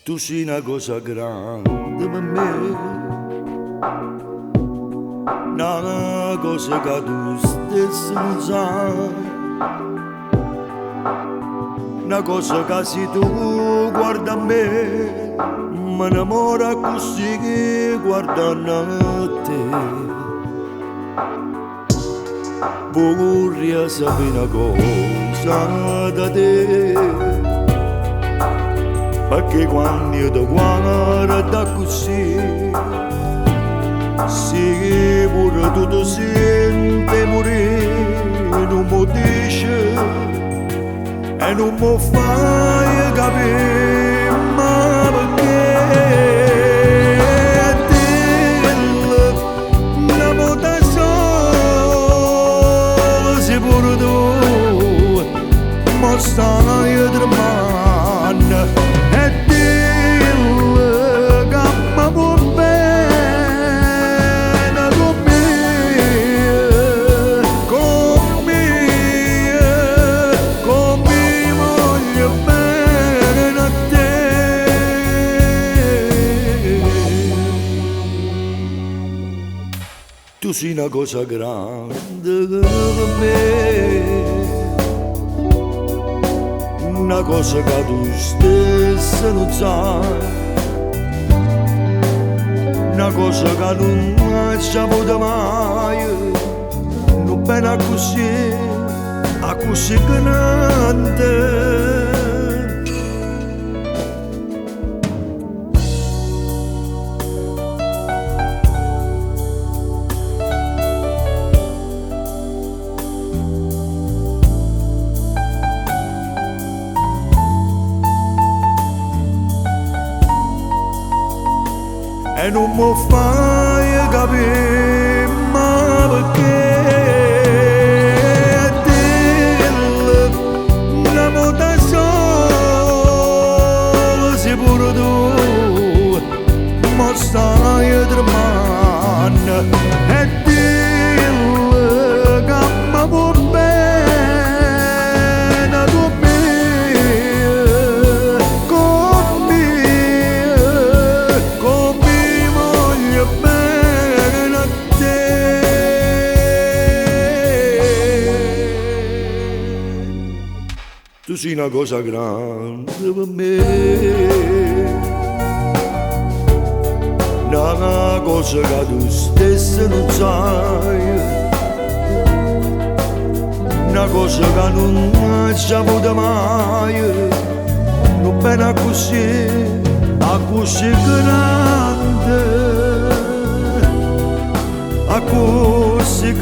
Tu sei una cosa grande per me, una cosa che tu stesso non sai, una cosa che se tu guarda a me, mi innamora così che guardando a te. Vorrei sapere una cosa da te, perché quando io ti guardo così, sì, pure tu ti senti morire, non mi dici e non mi fai capire, ma perché dillo, una volta sola, se pure tu mi stai tremando. Tu sei una cosa grande per me, una cosa che tu stessa non sai, una cosa che non ci ha avuto mai, non bene così grande. E non mi fai capire, ma perché dillo, una volta sola, se pure tu mi stai tremando, e dillo che mi vuoi bene con me, con me. Tu sei una cosa grande per me, una cosa che tu stessa non sai, una cosa che non ci ha avuto mai, non bene così grande, così